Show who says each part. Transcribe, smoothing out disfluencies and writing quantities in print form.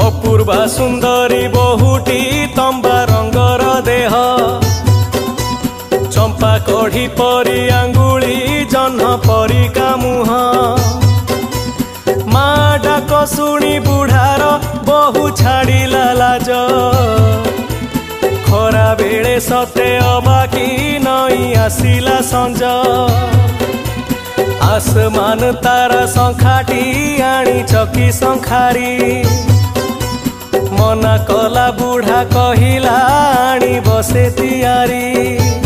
Speaker 1: अपूर्वा सुंदरी बहुटी तंबा रंगर देह चंपा कढ़ी परी आंगुली जह्न परी का मुह माँ डाक शुणी बुढ़ार बहु छाड़िला लाज खरा बेले सते अबाकी नई आसिला संज आसमान तारा संखाटी आनी चकी संखारी मना कला बुढ़ा कहिला आनी बसे तियारी।